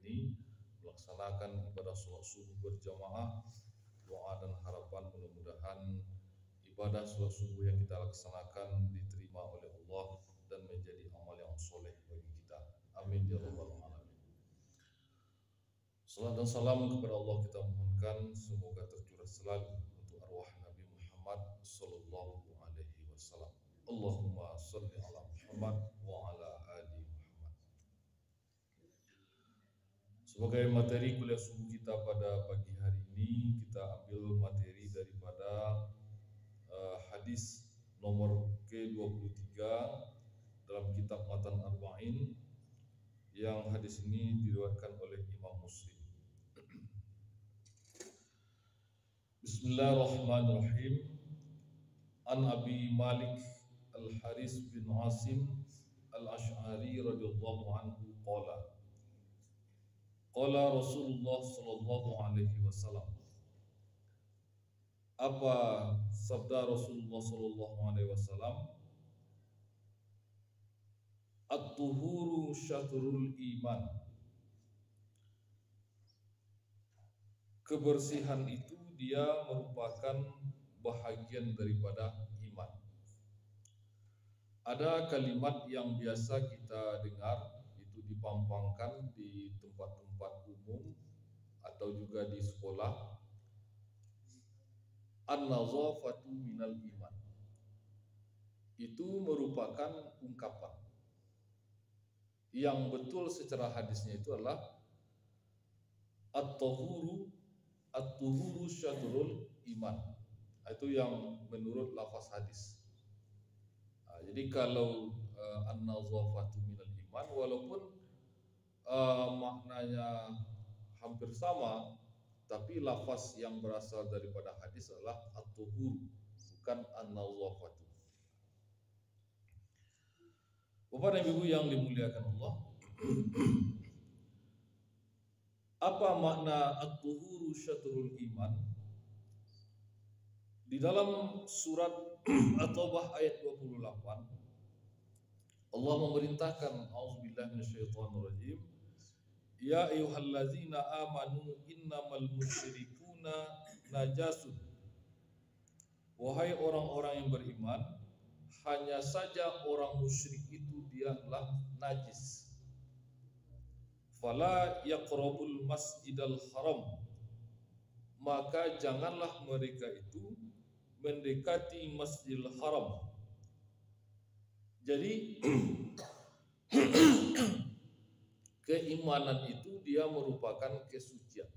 ini melaksanakan ibadah sholat subuh berjamaah. Doa dan harapan mudah-mudahan ibadah sholat subuh yang kita laksanakan diterima oleh Allah dan menjadi amal yang soleh bagi kita. Amin ya rabbal alamin. Salam dan salam kepada Allah kita mohonkan semoga tercurah selalu untuk arwah Nabi Muhammad sallallahu alaihi wasallam. Allahumma shalli ala Muhammad wa ala ali Muhammad. Sebagai materi kuliah subuh kita pada pagi hari ini, kita ambil materi daripada hadis nomor ke-23 dalam kitab Matan Arba'in, yang hadis ini diriwayatkan oleh Imam Muslim. Bismillahirrahmanirrahim. An Abi Malik Al-Haris bin Asim Al-Ash'ari radhiyallahu anhu qala qala Rasulullah sallallahu alaihi wasallam. Apa sabda Rasulullah sallallahu alaihi wasallam? At-tuhuru syatrul iman. Kebersihan itu dia merupakan bahagian daripada iman. Ada kalimat yang biasa kita dengar, itu dipampangkan di tempat-tempat umum atau juga di sekolah. An-nazafatu minal iman. Itu merupakan ungkapan. Yang betul secara hadisnya itu adalah at-tuhuru syatrul iman. Itu yang menurut lafaz hadis. Jadi kalau an-nazafatu minal iman, walaupun maknanya hampir sama, tapi lafaz yang berasal daripada hadis adalah at-tuhur, bukan an-nazafatu. Bapak dan Ibu yang dimuliakan Allah, apa makna at-tuhuru syatrul iman? Di dalam surat At-Taubah ayat 28, Allah memerintahkan, auzubillahi minasyaitonirrajim, ya ayyuhallazina amanu innamal musyrikuna najasun. Wahai orang-orang yang beriman, hanya saja orang musyrik itu dia adalah najis. Fala yaqrabul masjidal haram. Maka janganlah mereka itu mendekati Masjidil Haram. Jadi keimanan itu dia merupakan kesucian.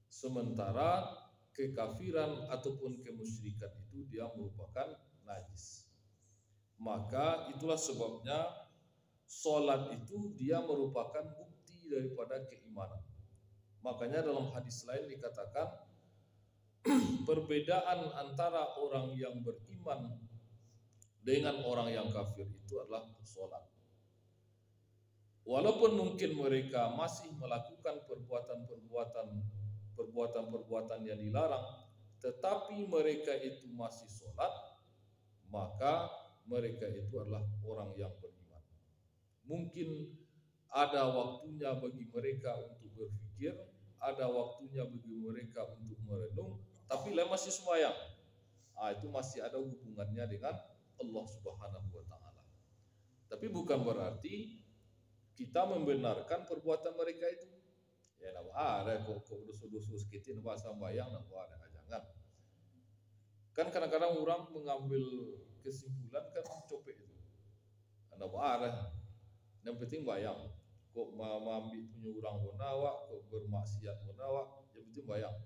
Sementara kekafiran ataupun kemusyrikan itu dia merupakan najis. Maka itulah sebabnya salat itu dia merupakan bukti daripada keimanan. Makanya dalam hadis lain dikatakan perbedaan antara orang yang beriman dengan orang yang kafir itu adalah salat. Walaupun mungkin mereka masih melakukan perbuatan yang dilarang, tetapi mereka itu masih salat, maka mereka itu adalah orang yang beriman. Mungkin ada waktunya bagi mereka untuk berpikir, ada waktunya bagi mereka untuk merenung, tapi masih sembahyang. Itu masih ada hubungannya dengan Allah Subhanahu wa taala. Tapi bukan berarti kita membenarkan perbuatan mereka itu. Ya, ada kok dosa-dosa sedikit nak sembahyang, ada, jangan. Kan kadang-kadang orang mengambil kesimpulan kan copet itu. Ada. Yang penting bayang. Kok ambil punya orang bonawak, kok bermaksiat bonawak, yang penting bayang.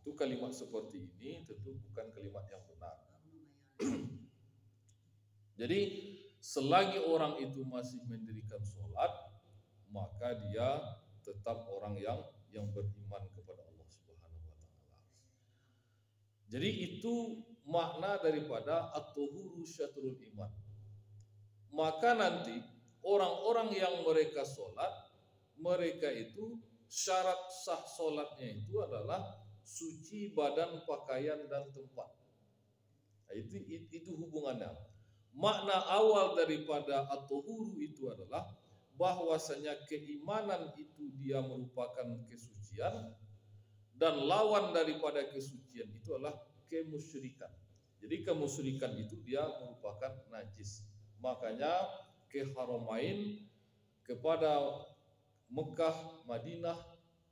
Tentu kalimat seperti ini tentu bukan kalimat yang benar. Jadi selagi orang itu masih mendirikan sholat, maka dia tetap orang yang beriman kepada Allah Subhanahu wa taala. Jadi itu makna daripada at-tuhuru syatrul iman. Maka nanti orang-orang yang mereka sholat, mereka itu syarat sah sholatnya itu adalah suci badan, pakaian dan tempat. Itu hubungannya. Makna awal daripada at-tuhuru itu adalah bahwasanya keimanan itu dia merupakan kesucian, dan lawan daripada kesucian itu adalah kemusyrikan. Jadi kemusyrikan itu dia merupakan najis. Makanya ke Haramain, kepada Mekah, Madinah,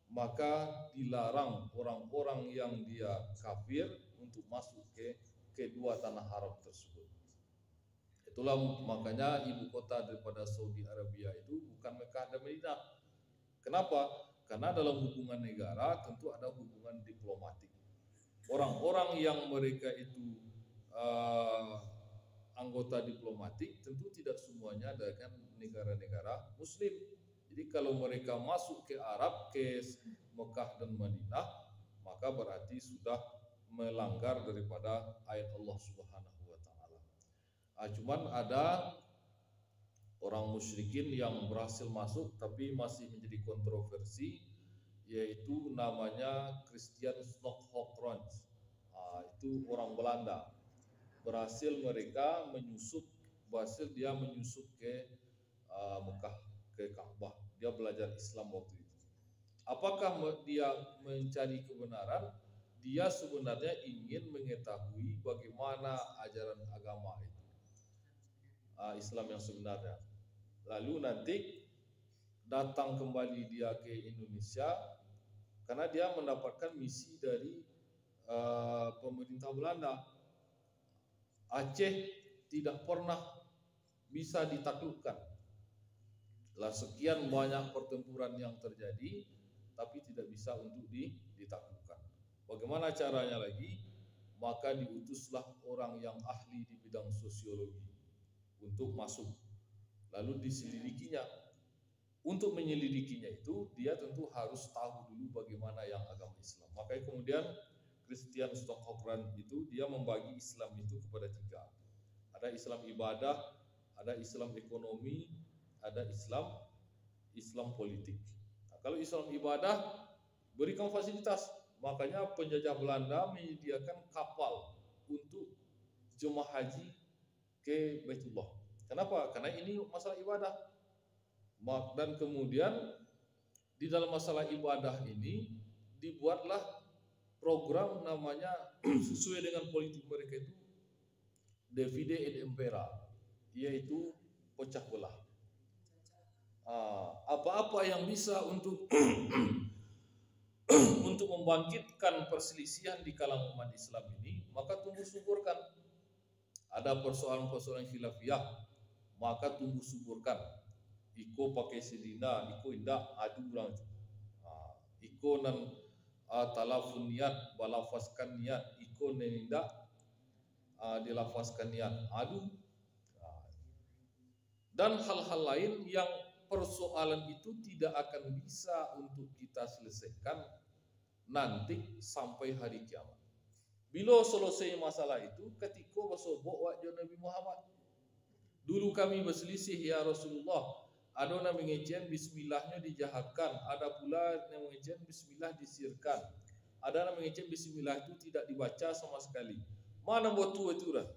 maka dilarang orang-orang yang dia kafir untuk masuk ke kedua tanah haram tersebut. Itulah makanya ibu kota daripada Saudi Arabia itu bukan Mekah dan Madinah. Kenapa? Karena dalam hubungan negara tentu ada hubungan diplomatik. Orang-orang yang mereka itu anggota diplomatik tentu tidak semuanya dengan negara-negara Muslim. Jadi kalau mereka masuk ke Arab, ke Mekah dan Madinah, maka berarti sudah melanggar daripada ayat Allah Subhanahu wa taala. Cuman ada orang musyrikin yang berhasil masuk tapi masih menjadi kontroversi, yaitu namanya Christian Stockholm. Itu orang Belanda. Berhasil dia menyusup ke Mekah, ke Ka'bah. Dia belajar Islam waktu itu. Apakah dia mencari kebenaran? Dia sebenarnya ingin mengetahui bagaimana ajaran agama itu, Islam yang sebenarnya. Lalu nanti datang kembali dia ke Indonesia karena dia mendapatkan misi dari pemerintah Belanda. Aceh tidak pernah bisa ditaklukkan. Sekian banyak pertempuran yang terjadi, tapi tidak bisa untuk ditaklukkan. Bagaimana caranya lagi? Maka diutuslah orang yang ahli di bidang sosiologi untuk masuk. Lalu diselidikinya. Untuk menyelidikinya itu, dia tentu harus tahu dulu bagaimana yang agama Islam. Makanya kemudian Christian Stockholm itu dia membagi Islam itu kepada 3. Ada Islam ibadah, ada Islam ekonomi, ada Islam politik. Kalau Islam ibadah berikan fasilitas. Makanya penjajah Belanda menyediakan kapal untuk jemaah haji ke Baitullah. Kenapa? Karena ini masalah ibadah. Dan kemudian di dalam masalah ibadah ini dibuatlah program namanya sesuai dengan politik mereka itu divide et impera, yaitu pecah belah. Apa-apa yang bisa untuk untuk membangkitkan perselisihan di kalangan umat Islam ini, maka tumbuh suburkan. Ada persoalan-persoalan khilafiyah, maka tumbuh suburkan. Iko pakai sedina, iko indah adu ulang. Iko nan talafun niat, balafaskan niat, iko neninda dilafaskan niat, adu. Dan hal-hal lain yang persoalan itu tidak akan bisa untuk kita selesaikan nanti sampai hari kiamat. Bila selesai masalah itu, ketika bersobok wajah Nabi Muhammad. Dulu kami berselisih ya Rasulullah. Ada yang mengejek bismillahnya dijahatkan, ada pula yang mengejek bismillah disirkan. Ada yang mengejek bismillah itu tidak dibaca sama sekali. Mana buat itu dah?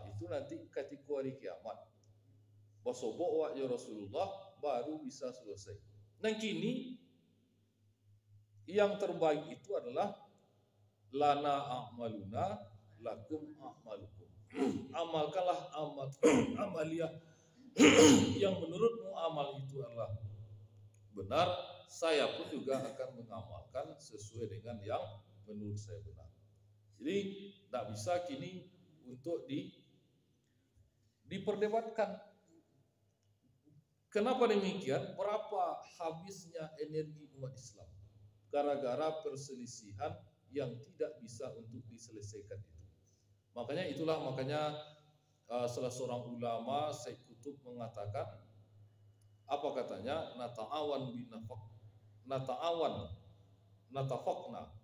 Itu nanti ketika hari kiamat. Bersobok wajah Rasulullah baru bisa selesai. Dan kini yang terbaik itu adalah lana a'maluna lakum a'malukum. Amalkanlah amaliyah yang menurutmu amal itu adalah benar, saya pun juga akan mengamalkan sesuai dengan yang menurut saya benar. Jadi tidak bisa kini untuk diperdebatkan. Kenapa demikian? Berapa habisnya energi umat Islam gara-gara perselisihan yang tidak bisa untuk diselesaikan itu. Makanya salah seorang ulama Syekh Qutb mengatakan, apa katanya? Natafaqna.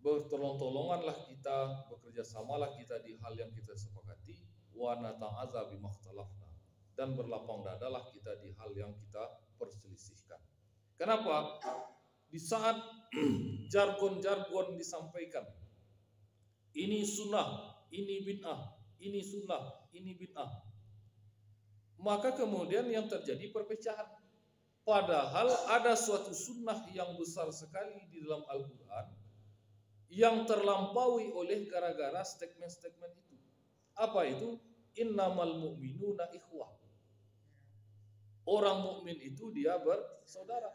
Bertolong-tolonganlah kita, bekerjasamalah kita di hal yang kita sepakati, wa nata'aza bimakhtalafna. Dan berlapang dadalah kita di hal yang kita perselisihkan. Kenapa? Di saat jargon-jargon disampaikan, ini sunnah, ini bid'ah, ini sunnah, ini bid'ah, maka kemudian yang terjadi perpecahan. Padahal ada suatu sunnah yang besar sekali di dalam Al-Quran yang terlampaui oleh gara-gara statement-statement itu. Apa itu? Innamal mu'minuna ikhwah. Orang mukmin itu dia bersaudara.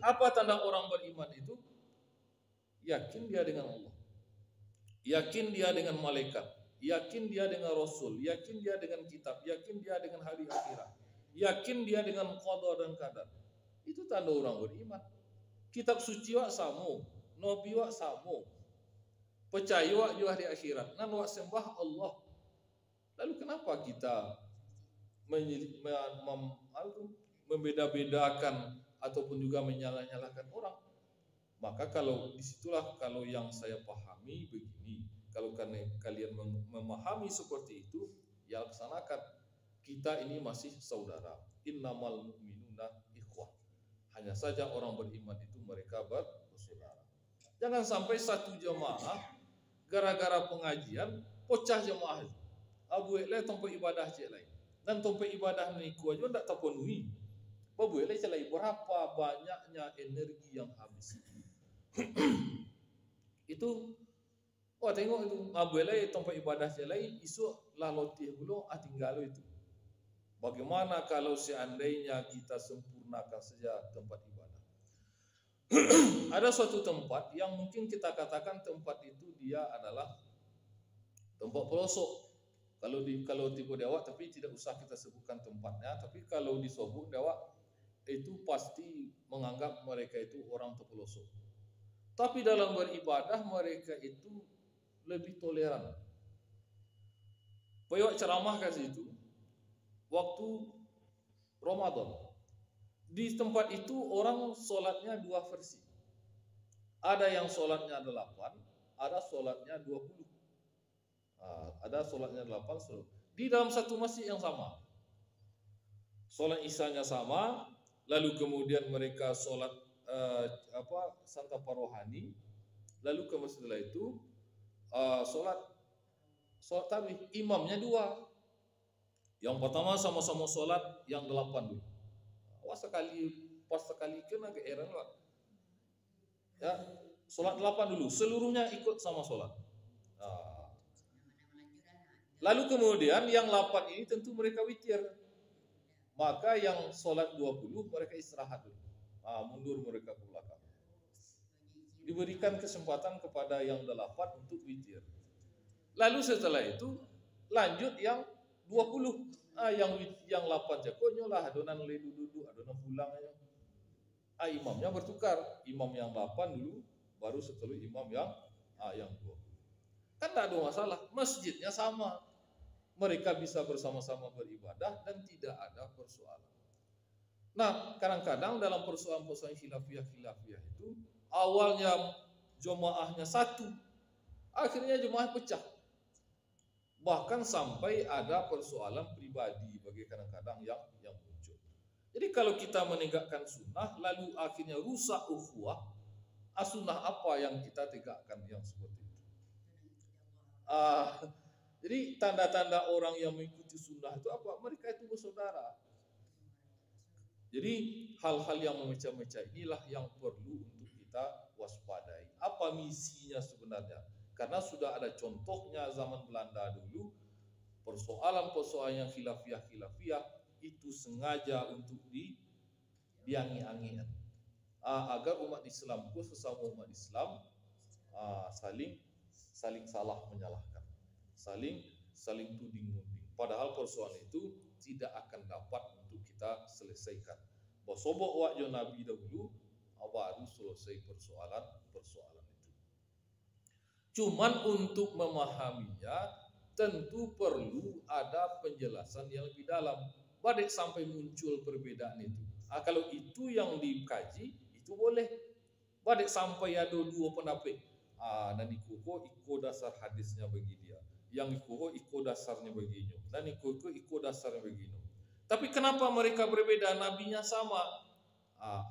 Apa tanda orang beriman itu? Yakin dia dengan Allah. Yakin dia dengan malaikat. Yakin dia dengan Rasul. Yakin dia dengan kitab. Yakin dia dengan hari akhirat. Yakin dia dengan qada dan qadar. Itu tanda orang beriman. Kitab suci wak samo, nabi wak samo. Percaya wak juga hari akhirat. Nan wak sembah Allah. Lalu kenapa kita membeda-bedakan ataupun juga menyalah-nyalahkan orang? Maka kalau disitulah kalau yang saya pahami begini, kalau kalian memahami seperti itu, ya laksanakan. Kita ini masih saudara. Innamal mu'minuna ikhwah. Hanya saja orang beriman itu mereka bersaudara. Jangan sampai satu jemaah gara-gara pengajian pecah jemaah itu. Abu elai tempat ibadah cek lain. Dan tempat ibadah niku aja ndak terpenuhi. Abu elai celai berapa banyaknya energi yang habis. Itu tengok itu Abu elai tempat ibadah cek lain isu lah lotih dulu tinggal itu. Bagaimana kalau seandainya kita sempurnakan saja tempat ibadah? Ada suatu tempat yang mungkin kita katakan tempat itu dia adalah tempat pelosok. Kalau tipe Dewak, tapi tidak usah kita sebutkan tempatnya. Tapi kalau di Sobuk Dewak itu pasti menganggap mereka itu orang terpelosok. Tapi dalam beribadah mereka itu lebih toleran. Pewak ceramah ke situ waktu Ramadan. Di tempat itu orang solatnya 2 versi. Ada yang solatnya 8, ada solatnya 20. Ada solatnya 8 di dalam satu masjid yang sama. Solat isyanya sama, lalu kemudian mereka solat santapan rohani, lalu kemudian setelah itu solat tarawih. Imamnya 2. Yang pertama sama-sama solat yang 8 dulu. Pas sekali kena ke eran lah. Ya, solat 8 dulu, seluruhnya ikut sama solat. Lalu kemudian yang 8 ini tentu mereka witir. Maka yang solat 20 mereka istirahat dulu. Mundur mereka ke belakang. Diberikan kesempatan kepada yang 8 untuk witir. Lalu setelah itu lanjut yang 20. Yang 8 jagonya lah adonan duduk, adonan pulang aja. Imamnya bertukar. Imam yang 8 dulu, baru setelah imam yang 20. Kan tidak ada masalah. Masjidnya sama. Mereka bisa bersama-sama beribadah dan tidak ada persoalan. Nah, kadang-kadang dalam persoalan-persoalan khilafiyah itu awalnya jemaahnya satu, akhirnya jemaah pecah. Bahkan sampai ada persoalan pribadi bagi kadang-kadang yang muncul. Jadi kalau kita menegakkan sunnah lalu akhirnya rusak ukhuwah, sunnah apa yang kita tegakkan yang seperti itu? Jadi tanda-tanda orang yang mengikuti sunnah itu apa? Mereka itu bersaudara. Jadi hal-hal yang memecah-mecah inilah yang perlu untuk kita waspadai. Apa misinya sebenarnya? Karena sudah ada contohnya zaman Belanda dulu, persoalan-persoalan yang khilafiyah itu sengaja untuk diangi-angikan. Agar umat Islam, sesama umat Islam saling salah menyalahkan. Saling tuding-munding. Padahal persoalan itu tidak akan dapat untuk kita selesaikan. Bosobok wajah Nabi dahulu, baru selesai persoalan itu. Cuman untuk memahaminya tentu perlu ada penjelasan yang lebih dalam. Badai sampai muncul perbedaan itu. Kalau itu yang dikaji, itu boleh. Badai sampai ada 2 pendapat. Dan iko dasar hadisnya bagi dia. Yang iko dasarnya begini, dan iko dasarnya begini. Tapi kenapa mereka berbeda? Nabinya sama.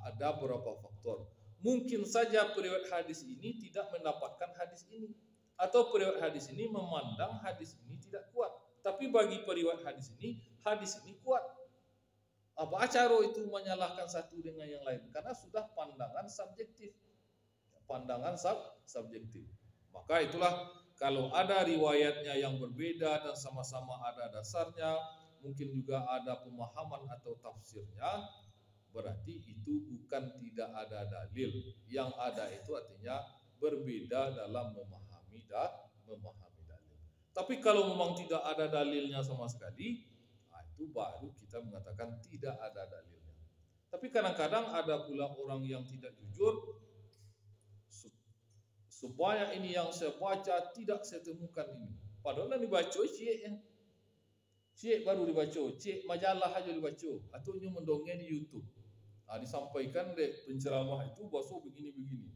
Ada beberapa faktor. Mungkin saja periwayat hadis ini tidak mendapatkan hadis ini, atau periwayat hadis ini memandang hadis ini tidak kuat. Tapi bagi periwayat hadis ini kuat. Apa acaro itu menyalahkan satu dengan yang lain? Karena sudah pandangan subjektif. Pandangan subjektif. Maka itulah kalau ada riwayatnya yang berbeda dan sama-sama ada dasarnya, mungkin juga ada pemahaman atau tafsirnya, berarti itu bukan tidak ada dalil. Yang ada itu artinya berbeda dalam memahami dalil. Tapi kalau memang tidak ada dalilnya sama sekali, itu baru kita mengatakan tidak ada dalilnya. Tapi kadang-kadang ada pula orang yang tidak jujur, supaya ini yang saya baca tidak saya temukan ini. Padahal dibaca cik baru dibaca, cik majalah aja dibaca, atau mendongeng di YouTube. Disampaikan deh penceramah itu bahasa begini-begini.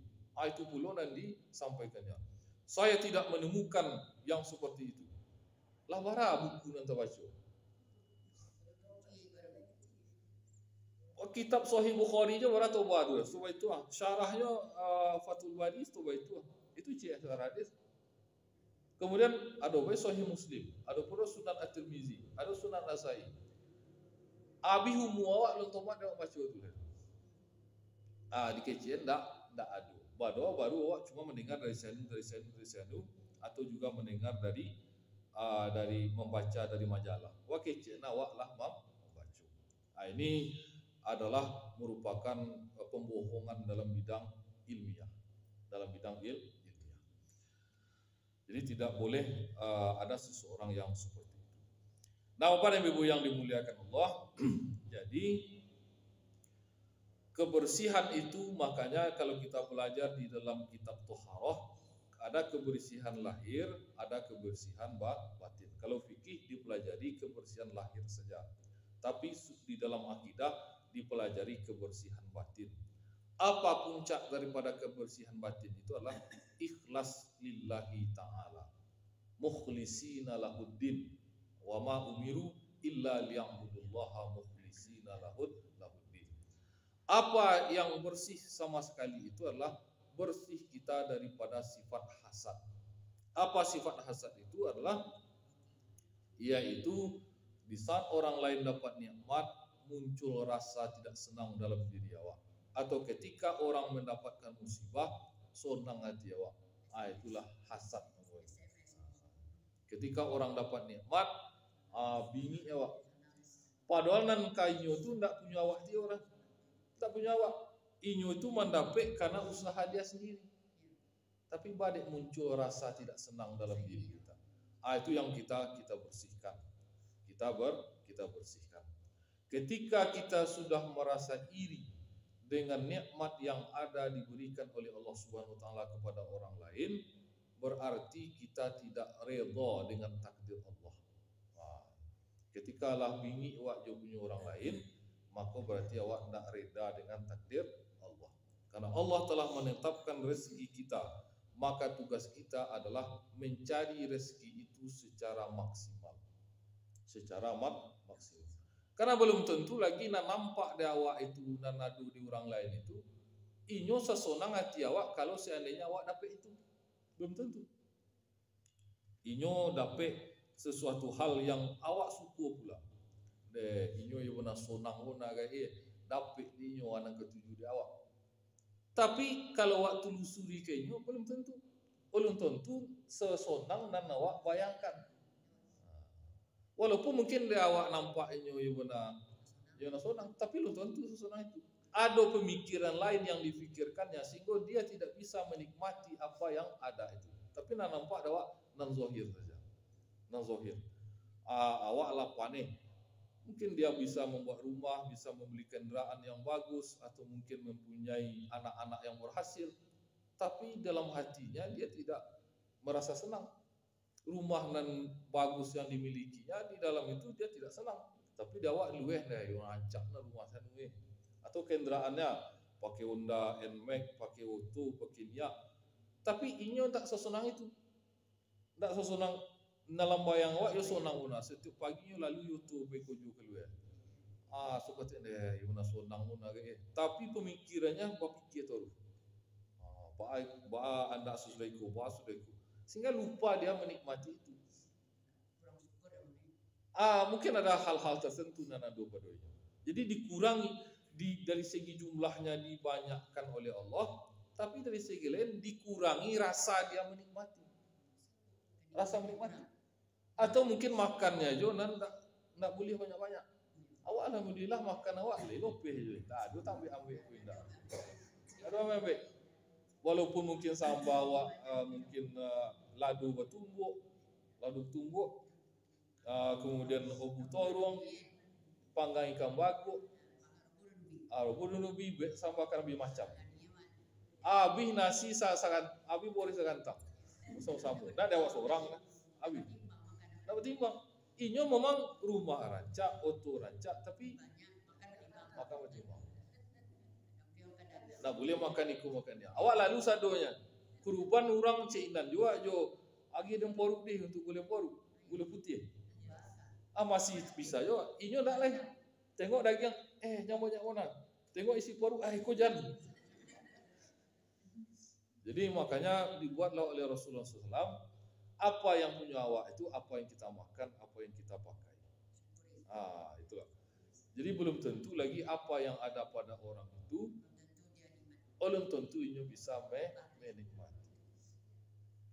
Itu pula nanti disampaikannya. Saya tidak menemukan yang seperti itu. Lah bara buku nanti baca. Kitab Sahih Bukhari je bara tahu baru. Sebab itu syarahnya Fathul Bari sebab itu. Itu cik syarah hadis. Kemudian ada Sahih Muslim, ada pula Sunan At-Tirmizi, ada Sunan Nasai. Abi humua lu tomat dak baca tu. Di kecil ndak ada. Baru awak cuma mendengar dari sanu atau juga mendengar dari membaca dari majalah. Wah kecil awak lah membaca. Ini adalah merupakan pembohongan dalam bidang ilmiah. Jadi tidak boleh ada seseorang yang seperti itu. Nah, Bapak dan Ibu yang dimuliakan Allah, jadi kebersihan itu makanya kalau kita belajar di dalam kitab Thaharah, ada kebersihan lahir, ada kebersihan batin. Kalau fikih dipelajari kebersihan lahir saja. Tapi di dalam akidah dipelajari kebersihan batin. Apa puncak daripada kebersihan batin itu adalah ikhlas lillahi ta'ala. Mukhlisina lahuddin. Wa ma umiru illa liya'budullaha mukhlisina lahuddin. Apa yang bersih sama sekali itu adalah bersih kita daripada sifat hasad. Apa sifat hasad itu adalah? Yaitu di saat orang lain dapat nikmat, muncul rasa tidak senang dalam diri awak. Atau ketika orang mendapatkan musibah, senang hati awak. Itulah hasad. Ketika orang dapat nikmat, bingit awak. Padahal nan kainyo tu ndak punya awak dia orang. Tak punya awak. Inyo itu mendapat karena usaha dia sendiri. Tapi balik muncul rasa tidak senang dalam diri kita. Itu yang kita bersihkan. Kita bersihkan. Ketika kita sudah merasa iri dengan nikmat yang ada diberikan oleh Allah Subhanahu wa taala kepada orang lain, berarti kita tidak redha dengan takdir Allah. Ketika lah bingi awak jo punya orang lain, maka berarti awak tidak reda dengan takdir Allah. Karena Allah telah menetapkan rezeki kita, maka tugas kita adalah mencari rezeki itu secara maksimal. Karena belum tentu lagi nampak di awak itu dan nadu di orang lain itu, inyo sesonang hati awak kalau seandainya awak dapat itu. Belum tentu. Inyo dapat sesuatu hal yang awak suka pula. Inyo yang benar sonang guna gaya dapat inyo anak ketujuh di awak. Tapi kalau awak telusuri ke inyo belum tentu. Belum tentu sesonang dan awak bayangkan. Walaupun mungkin dia awak nampak inyo yang benar sonang, tapi belum tentu sesonang itu. Ada pemikiran lain yang difikirkannya sehingga dia tidak bisa menikmati apa yang ada itu. Tapi nampak awak nan zahir saja. Nan zahir. Awak lah paneh. Mungkin dia bisa membuat rumah, bisa membeli kendaraan yang bagus, atau mungkin mempunyai anak-anak yang berhasil. Tapi dalam hatinya dia tidak merasa senang. Rumah nan bagus yang dimilikinya, di dalam itu dia tidak senang. Tapi dia awak lueh deh, yang ancak rumah sana lueh. Atau kendaraannya pakai Honda Nmax, pakai Auto, pakai Nia. Tapi inyo tak sesenang itu. Tak sesenang dalam bayang awak yo sonang guna. Setiap pagi yo lalu yo tu bekojo keluar. Seperti deh yo na sonang guna ke. Tapi pemikirannya berpikir tu. Ba anda sudaiku. Sehingga lupa dia menikmati itu. Mungkin ada hal-hal tertentu nana doa-doanya. Jadi dikurangi dari segi jumlahnya dibanyakkan oleh Allah, tapi dari segi lain dikurangi rasa dia menikmati. Rasa menikmati. Atau mungkin makannya jo ndak boleh banyak-banyak. Awak alhamdulillah makan awak lebih je. Tak ada tak ambil pindah. Ada ambil. Walaupun mungkin sambal awak mungkin ladu bertumbuk, kemudian hobu torong, panggang ikan bakuk, rebus bibit sampai akan lebih macam. Abis nasi sangat, abis boleh segantang. Sama-sama. Nah, ada seorang lah. Abis. Nak bertimbang. Inyo memang rumah rancak, oto rancak, tapi makan bertimbang. Nak boleh makan iku makan dia. Awak lalu sadonya. Kuruban orang Cinan juga jo. Agi dem poruk deh untuk gula poruk, gula putih. Masih bisa jo. Inyo nak lagi. Tengok daging, yang banyak mana. Tengok isi poruk, ikut jalan. Jadi makanya dibuatlah oleh Rasulullah SAW, apa yang punya awak itu apa yang kita makan, apa yang kita pakai. Itulah. Jadi belum tentu lagi apa yang ada pada orang itu, belum tentu ini bisa menikmati.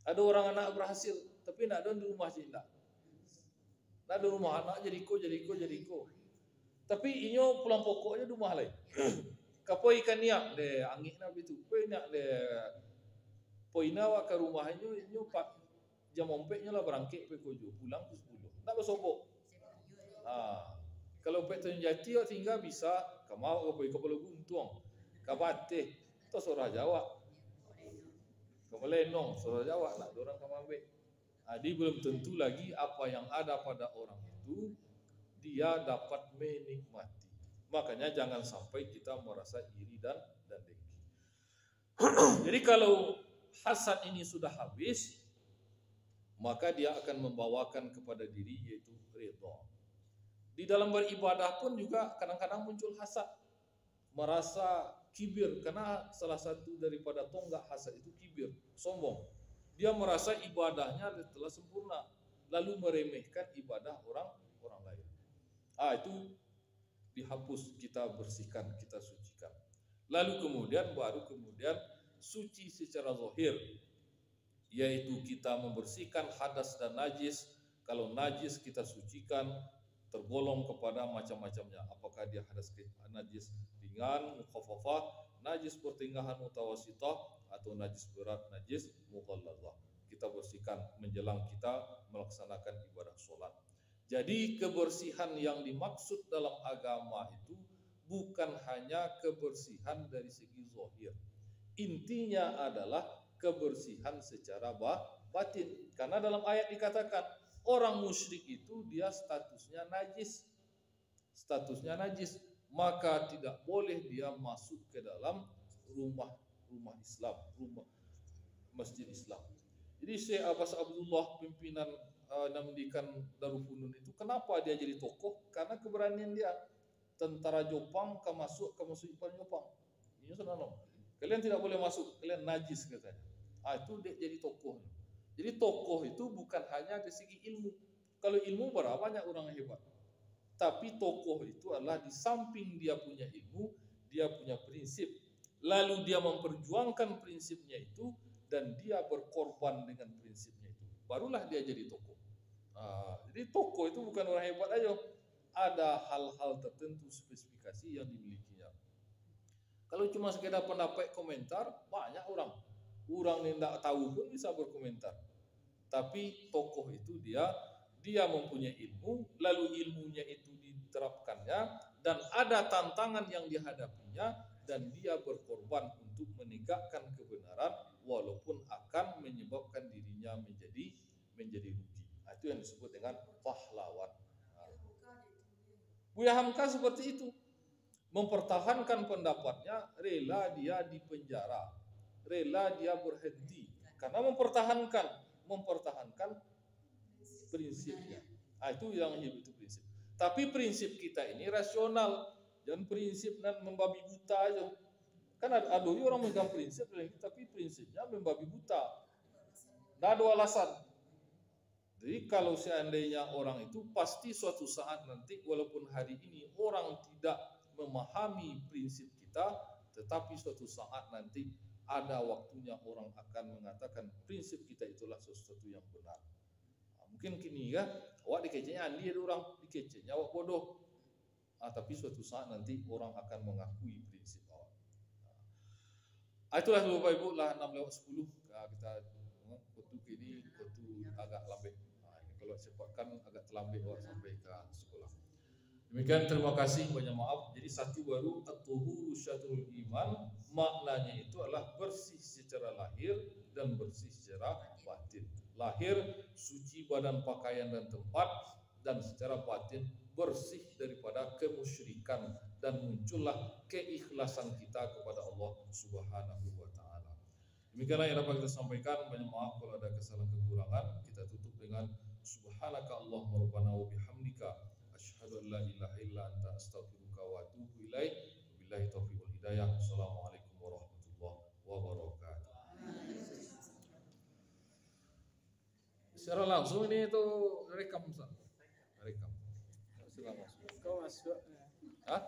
Ada orang anak berhasil, tapi nak ada di rumah cinta. Nak ada rumah anak jadi ko. Tapi inyo pulang pokoknya di rumah lain. Kapo ikan niak de angin na bitu. Kue niak de poina wa ke rumahnya inyo pak jam ompeknya lah berangkit pe kojo pulang ke 10. Tak bersobok. Kalau pe Jati tinggal bisa kamau ke Kepala Guntung. Kabate to sorah Jawa. Kemelenong sorah Jawa nak dorang kamambe. Jadi belum tentu lagi apa yang ada pada orang itu dia dapat menikmati. Makanya jangan sampai kita merasa iri dan dengki. Jadi kalau hasad ini sudah habis, maka dia akan membawakan kepada diri yaitu ridha. Di dalam beribadah pun juga kadang-kadang muncul hasad, merasa kibir, karena salah satu daripada tonggak hasad itu kibir, sombong. Dia merasa ibadahnya telah sempurna, lalu meremehkan ibadah orang lain. Itu dihapus, kita bersihkan, kita sucikan. Lalu baru kemudian suci secara zahir, yaitu kita membersihkan hadas dan najis. Kalau najis kita sucikan, tergolong kepada macam-macamnya. Apakah dia hadas najis ringan, mukhafafah, najis pertengahan mutawasitah, atau najis berat, najis mughallazah. Kita bersihkan menjelang kita melaksanakan ibadah sholat. Jadi kebersihan yang dimaksud dalam agama itu bukan hanya kebersihan dari segi zahir. Intinya adalah kebersihan secara batin. Karena dalam ayat dikatakan orang musyrik itu dia statusnya najis. Maka tidak boleh dia masuk ke dalam rumah Islam, rumah masjid Islam. Jadi Syekh Abbas Abdullah, pimpinan Namdikan Darul Funun itu, kenapa dia jadi tokoh? Karena keberanian dia. Tentara Jepang masuk ke masjid Jepang. Ini senang. Kalian tidak boleh masuk, kalian najis katanya. Itu dia jadi tokoh. Jadi tokoh itu bukan hanya dari segi ilmu. Kalau ilmu berapa banyak orang hebat. Tapi tokoh itu adalah di samping dia punya ilmu, dia punya prinsip. Lalu dia memperjuangkan prinsipnya itu dan dia berkorban dengan prinsipnya itu. Barulah dia jadi tokoh. Jadi tokoh itu bukan orang hebat aja. Ada hal-hal tertentu spesifikasi yang dimilikinya. Kalau cuma sekedar pendapat komentar, banyak orang yang tidak tahu pun bisa berkomentar. Tapi tokoh itu dia mempunyai ilmu, lalu ilmunya itu diterapkannya, dan ada tantangan yang dihadapinya, dan dia berkorban untuk menegakkan kebenaran walaupun akan menyebabkan dirinya menjadi rugi. Itu yang disebut dengan pahlawan. Buya Hamka seperti itu, mempertahankan pendapatnya, rela dia dipenjara, rela dia berhenti karena mempertahankan prinsipnya. Itu yang hidup itu prinsip. Tapi prinsip kita ini rasional, jangan prinsip dan membabi buta aja. Kan ada orang megang prinsip, tapi prinsipnya membabi buta. Nggak ada alasan. Jadi kalau seandainya orang itu pasti suatu saat nanti walaupun hari ini orang tidak memahami prinsip kita, tetapi suatu saat nanti ada waktunya orang akan mengatakan prinsip kita itulah sesuatu yang benar. Mungkin kini kan, awak dikecehnya Andi ada orang, dikecehnya awak bodoh. Tapi suatu saat nanti orang akan mengakui prinsip awak. Itulah Bapak Ibu lah 6:10 kita kotu kini kotu agak lambat. Ini kalau cepatkan agak terlambat awak sampai ke sekolah. Demikian, terima kasih, banyak maaf. Jadi satu baru at-tuhuru syatrul iman, maknanya itu adalah bersih secara lahir dan bersih secara batin. Lahir suci badan, pakaian dan tempat, dan secara batin bersih daripada kemusyrikan dan muncullah keikhlasan kita kepada Allah Subhanahu wa taala. Demikianlah yang dapat kita sampaikan. Banyak maaf kalau ada kesalahan kekurangan. Kita tutup dengan subhanaka Allahumma rabbana wa bihamdika asyhadu an la ilaha illa anta astaghfiruka wa atubu ilaik. Wabillahi taufiq wal hidayah. Assalamualaikum warahmatullahi wabarakatuh. Secara langsung ini itu rekam, rekam. Secara langsung. Kau masuk. Hah?